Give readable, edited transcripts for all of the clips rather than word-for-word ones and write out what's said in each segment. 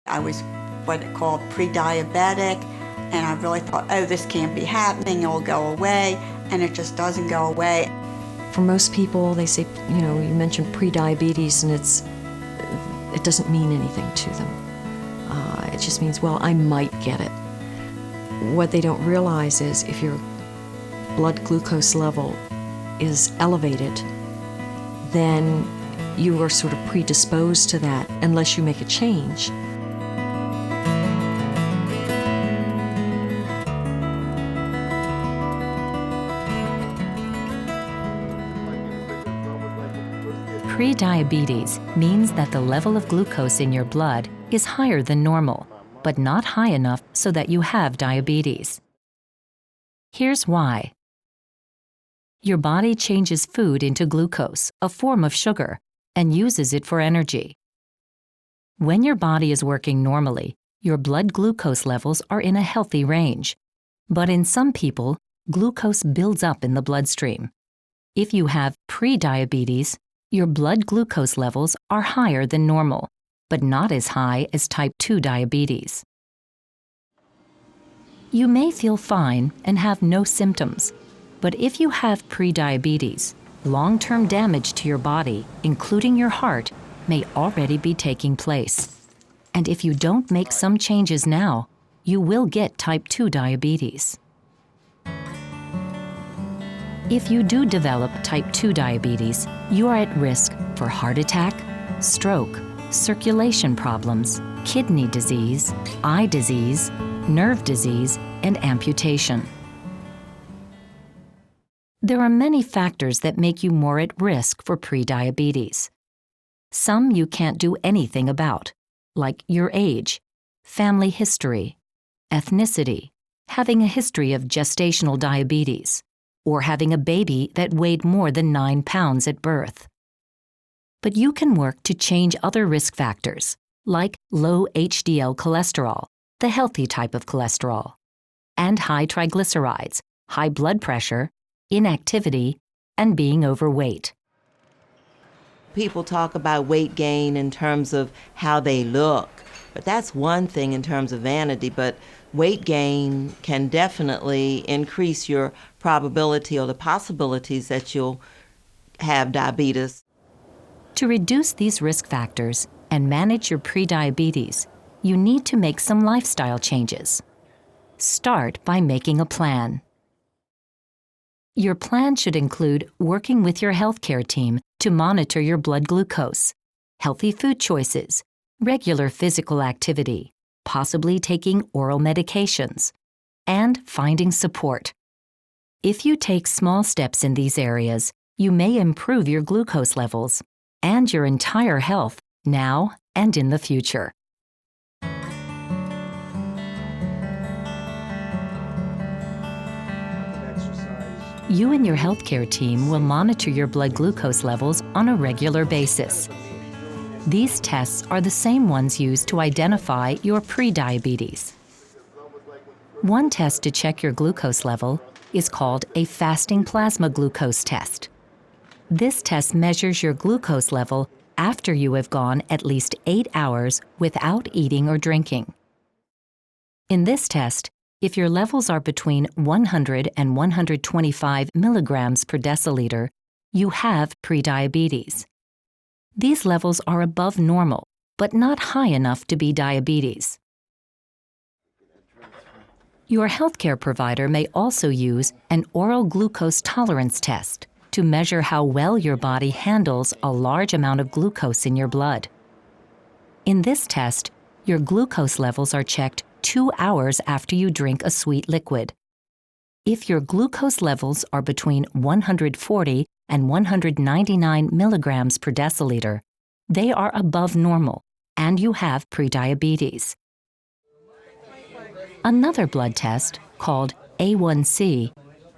I was what it called pre-diabetic, and I really thought, oh, this can't be happening, it'll go away, and it just doesn't go away. For most people, they say, you mentioned pre-diabetes, and it doesn't mean anything to them. It just means, well, I might get it. What they don't realize is if your blood glucose level is elevated, then you are sort of predisposed to that unless you make a change. Prediabetes means that the level of glucose in your blood is higher than normal, but not high enough so that you have diabetes. Here's why. Your body changes food into glucose, a form of sugar, and uses it for energy. When your body is working normally, your blood glucose levels are in a healthy range. But in some people, glucose builds up in the bloodstream. If you have prediabetes, your blood glucose levels are higher than normal, but not as high as type 2 diabetes. You may feel fine and have no symptoms, but if you have prediabetes, long-term damage to your body, including your heart, may already be taking place. And if you don't make some changes now, you will get type 2 diabetes. If you do develop type 2 diabetes, you are at risk for heart attack, stroke, circulation problems, kidney disease, eye disease, nerve disease, and amputation. There are many factors that make you more at risk for prediabetes. Some you can't do anything about, like your age, family history, ethnicity, having a history of gestational diabetes, or having a baby that weighed more than 9 pounds at birth. But you can work to change other risk factors, like low HDL cholesterol, the healthy type of cholesterol, and high triglycerides, high blood pressure, inactivity, and being overweight. People talk about weight gain in terms of how they look, but that's one thing in terms of vanity, but weight gain can definitely increase your probability or the possibilities that you'll have diabetes. To reduce these risk factors and manage your prediabetes, you need to make some lifestyle changes. Start by making a plan. Your plan should include working with your healthcare team to monitor your blood glucose, healthy food choices, regular physical activity, possibly taking oral medications, and finding support. If you take small steps in these areas, you may improve your glucose levels and your entire health now and in the future. You and your healthcare team will monitor your blood glucose levels on a regular basis. These tests are the same ones used to identify your prediabetes. One test to check your glucose level is called a fasting plasma glucose test. This test measures your glucose level after you have gone at least 8 hours without eating or drinking. In this test, if your levels are between 100 and 125 milligrams per deciliter, you have prediabetes. These levels are above normal, but not high enough to be diabetes. Your healthcare provider may also use an oral glucose tolerance test to measure how well your body handles a large amount of glucose in your blood. In this test, your glucose levels are checked 2 hours after you drink a sweet liquid. If your glucose levels are between 140 and 199 milligrams per deciliter, they are above normal, and you have prediabetes. Another blood test, called A1C,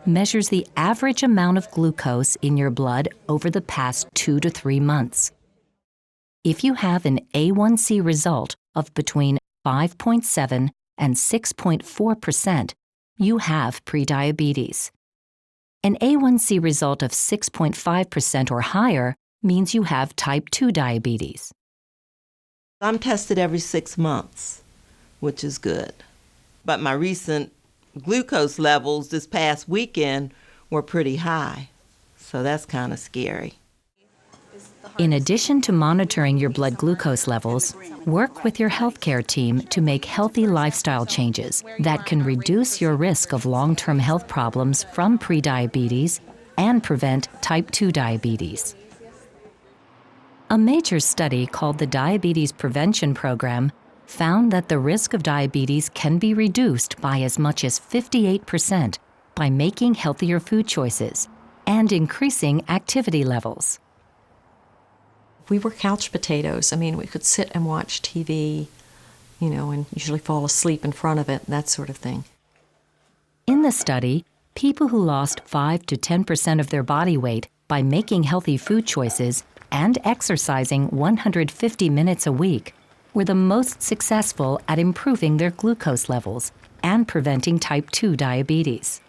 measures the average amount of glucose in your blood over the past 2 to 3 months. If you have an A1C result of between 5.7 and 6.4%, you have prediabetes. An A1C result of 6.5% or higher means you have type 2 diabetes. I'm tested every 6 months, which is good. But my recent glucose levels this past weekend were pretty high, so that's kind of scary. In addition to monitoring your blood glucose levels, work with your healthcare team to make healthy lifestyle changes that can reduce your risk of long-term health problems from prediabetes and prevent type 2 diabetes. A major study called the Diabetes Prevention Program found that the risk of diabetes can be reduced by as much as 58% by making healthier food choices and increasing activity levels. We were couch potatoes. I mean, we could sit and watch TV, and usually fall asleep in front of it, that sort of thing. In the study, people who lost 5 to 10% of their body weight by making healthy food choices and exercising 150 minutes a week were the most successful at improving their glucose levels and preventing type 2 diabetes.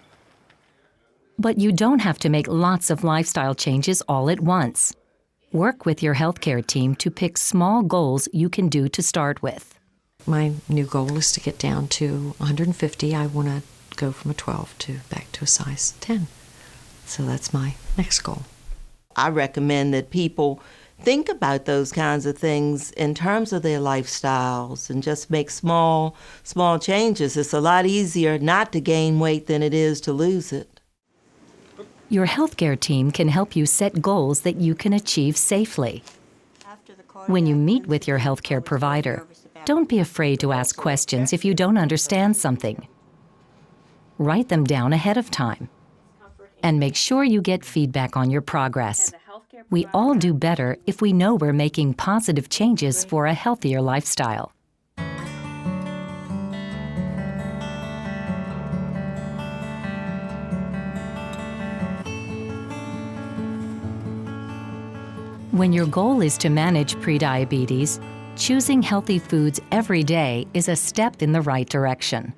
But you don't have to make lots of lifestyle changes all at once. Work with your healthcare team to pick small goals you can do to start with. My new goal is to get down to 150. I want to go from a 12 back to a size 10. So that's my next goal. I recommend that people think about those kinds of things in terms of their lifestyles and just make small changes. It's a lot easier not to gain weight than it is to lose it. Your healthcare team can help you set goals that you can achieve safely. When you meet with your healthcare provider, don't be afraid to ask questions if you don't understand something. Write them down ahead of time. And make sure you get feedback on your progress. We all do better if we know we're making positive changes for a healthier lifestyle. When your goal is to manage prediabetes, choosing healthy foods every day is a step in the right direction.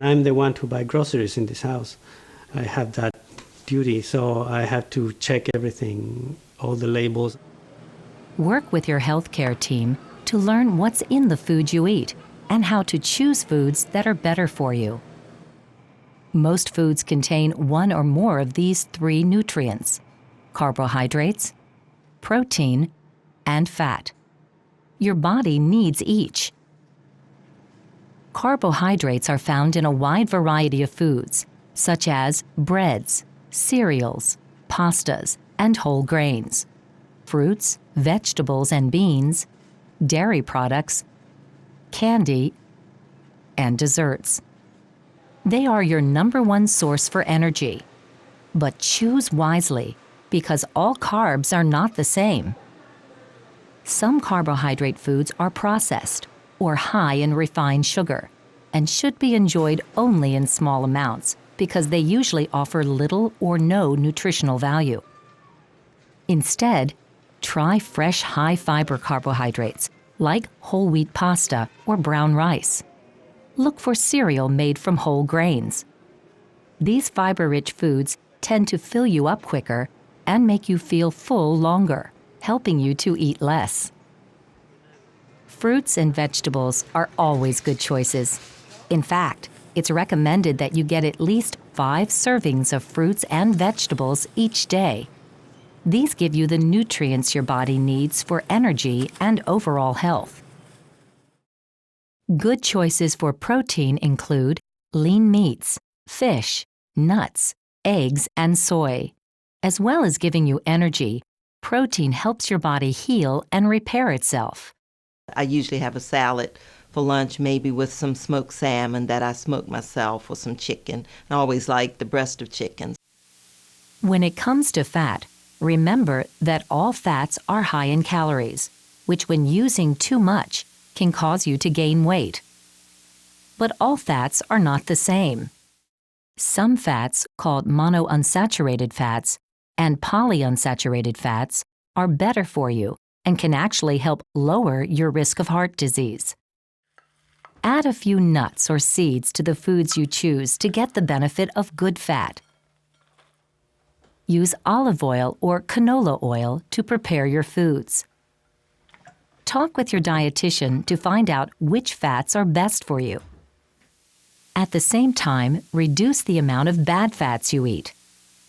I'm the one to buy groceries in this house. I have that duty, so I have to check everything, all the labels. Work with your healthcare team to learn what's in the food you eat and how to choose foods that are better for you. Most foods contain one or more of these 3 nutrients: carbohydrates, protein, and fat. Your body needs each. Carbohydrates are found in a wide variety of foods, such as breads, cereals, pastas, and whole grains, fruits, vegetables and beans, dairy products, candy, and desserts. They are your #1 source for energy. But choose wisely, because all carbs are not the same. Some carbohydrate foods are processed or high in refined sugar and should be enjoyed only in small amounts because they usually offer little or no nutritional value. Instead, try fresh high-fiber carbohydrates like whole wheat pasta or brown rice. Look for cereal made from whole grains. These fiber-rich foods tend to fill you up quicker and make you feel full longer, helping you to eat less. Fruits and vegetables are always good choices. In fact, it's recommended that you get at least 5 servings of fruits and vegetables each day. These give you the nutrients your body needs for energy and overall health. Good choices for protein include lean meats, fish, nuts, eggs, and soy. As well as giving you energy, protein helps your body heal and repair itself. I usually have a salad for lunch, maybe with some smoked salmon that I smoke myself or some chicken. I always like the breast of chicken. When it comes to fat, remember that all fats are high in calories, which when using too much can cause you to gain weight. But all fats are not the same. Some fats, called monounsaturated fats, and polyunsaturated fats are better for you and can actually help lower your risk of heart disease. Add a few nuts or seeds to the foods you choose to get the benefit of good fat. Use olive oil or canola oil to prepare your foods. Talk with your dietitian to find out which fats are best for you. At the same time, reduce the amount of bad fats you eat.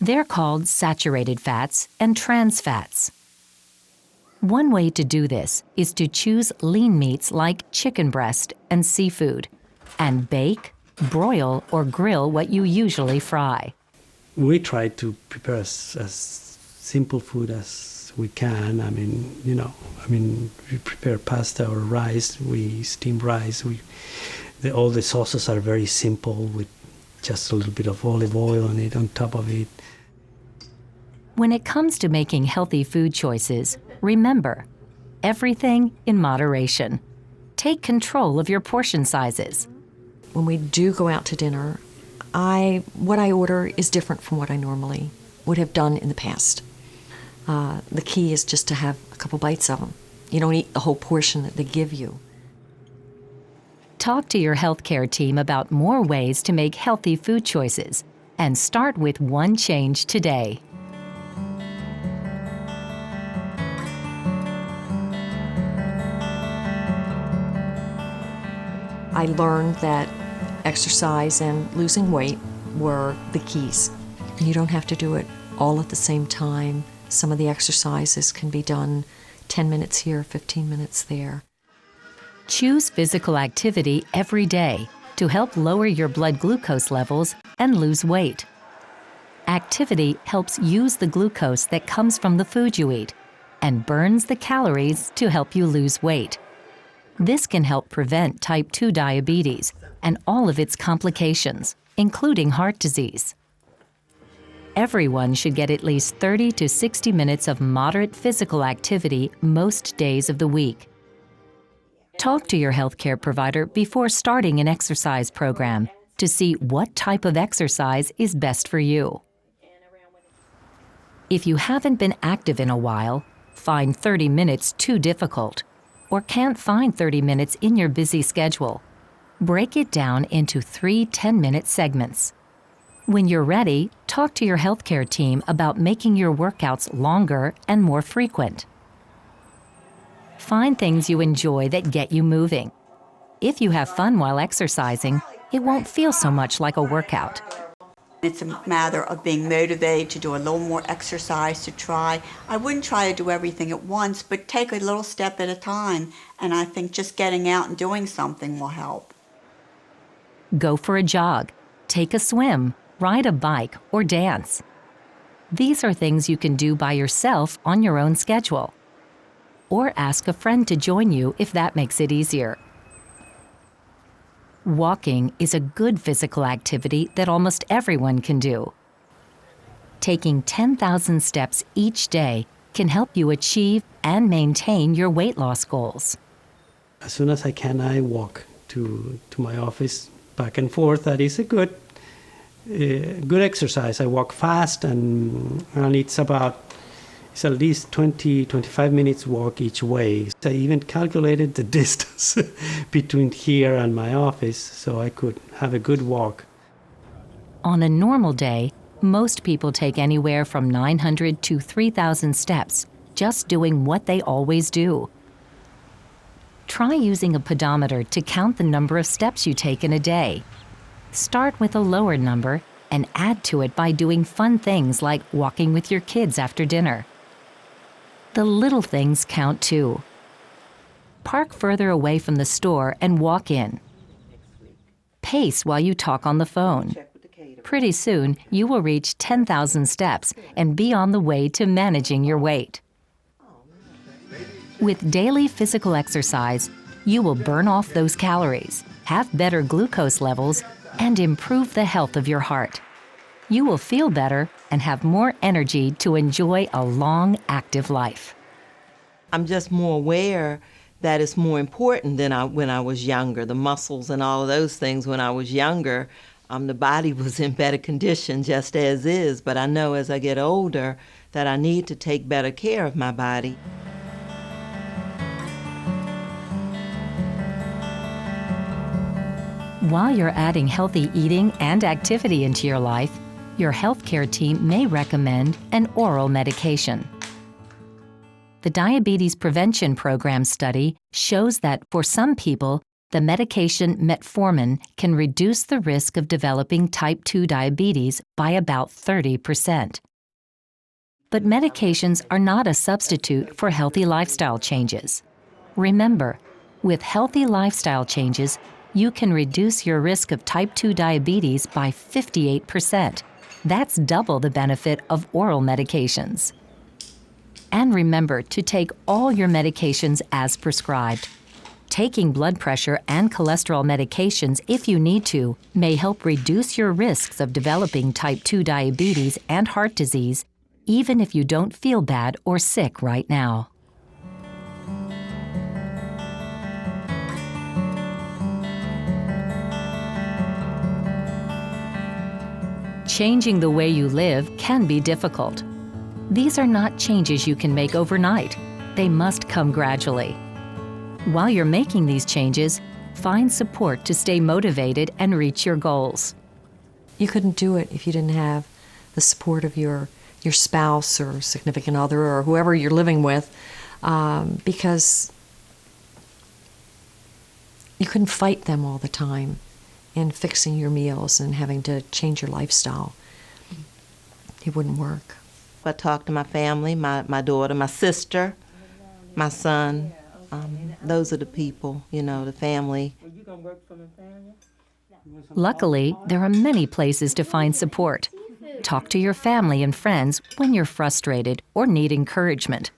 They're called saturated fats and trans fats. One way to do this is to choose lean meats like chicken breast and seafood, and bake, broil, or grill what you usually fry. We try to prepare as simple food as we can. We prepare pasta or rice. We steam rice. All the sauces are very simple with just a little bit of olive oil on it, on top of it. When it comes to making healthy food choices, remember, everything in moderation. Take control of your portion sizes. When we do go out to dinner, what I order is different from what I normally would have done in the past. The key is just to have a couple bites of them. You don't eat the whole portion that they give you. Talk to your healthcare team about more ways to make healthy food choices, and start with one change today. I learned that exercise and losing weight were the keys. You don't have to do it all at the same time. Some of the exercises can be done 10 minutes here, 15 minutes there. Choose physical activity every day to help lower your blood glucose levels and lose weight. Activity helps use the glucose that comes from the food you eat and burns the calories to help you lose weight. This can help prevent type 2 diabetes and all of its complications, including heart disease. Everyone should get at least 30 to 60 minutes of moderate physical activity most days of the week. Talk to your healthcare provider before starting an exercise program to see what type of exercise is best for you. If you haven't been active in a while, find 30 minutes too difficult, or can't find 30 minutes in your busy schedule, break it down into 3 10-minute segments. When you're ready, talk to your healthcare team about making your workouts longer and more frequent. Find things you enjoy that get you moving. If you have fun while exercising, it won't feel so much like a workout. It's a matter of being motivated to do a little more exercise to try. I wouldn't try to do everything at once, but take a little step at a time. And I think just getting out and doing something will help. Go for a jog, take a swim, ride a bike, or dance. These are things you can do by yourself on your own schedule. Or ask a friend to join you if that makes it easier. Walking is a good physical activity that almost everyone can do. Taking 10,000 steps each day can help you achieve and maintain your weight loss goals. As soon as I can, I walk to my office back and forth. That is a good exercise. I walk fast, and it's at least 20-25 minutes walk each way. I even calculated the distance between here and my office so I could have a good walk. On a normal day, most people take anywhere from 900 to 3,000 steps just doing what they always do. Try using a pedometer to count the number of steps you take in a day. Start with a lower number and add to it by doing fun things like walking with your kids after dinner. The little things count too. Park further away from the store and walk in. Pace while you talk on the phone. Pretty soon, you will reach 10,000 steps and be on the way to managing your weight. With daily physical exercise, you will burn off those calories, have better glucose levels, and improve the health of your heart. You will feel better and have more energy to enjoy a long, active life. I'm just more aware that it's more important than when I was younger. The muscles and all of those things when I was younger, the body was in better condition just as is. But I know as I get older that I need to take better care of my body. While you're adding healthy eating and activity into your life, your healthcare team may recommend an oral medication. The Diabetes Prevention Program study shows that for some people, the medication metformin can reduce the risk of developing type 2 diabetes by about 30%. But medications are not a substitute for healthy lifestyle changes. Remember, with healthy lifestyle changes, you can reduce your risk of type 2 diabetes by 58%. That's double the benefit of oral medications. And remember to take all your medications as prescribed. Taking blood pressure and cholesterol medications if you need to may help reduce your risks of developing type 2 diabetes and heart disease, even if you don't feel bad or sick right now. Changing the way you live can be difficult. These are not changes you can make overnight. They must come gradually. While you're making these changes, find support to stay motivated and reach your goals. You couldn't do it if you didn't have the support of your spouse or significant other or whoever you're living with, because you couldn't fight them all the time in fixing your meals and having to change your lifestyle. It wouldn't work. I talk to my family, my daughter, my sister, my son. Those are the people, the family. Luckily, there are many places to find support. Talk to your family and friends when you're frustrated or need encouragement.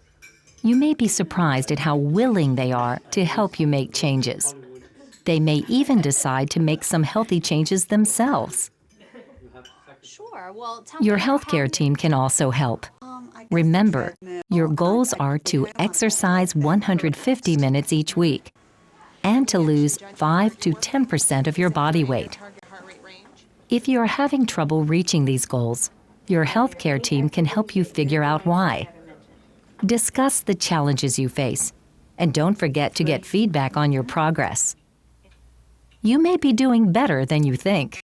You may be surprised at how willing they are to help you make changes. They may even decide to make some healthy changes themselves. Your healthcare team can also help. Remember, your goals are to exercise 150 minutes each week and to lose 5 to 10% of your body weight. If you are having trouble reaching these goals, your healthcare team can help you figure out why. Discuss the challenges you face, and don't forget to get feedback on your progress. You may be doing better than you think.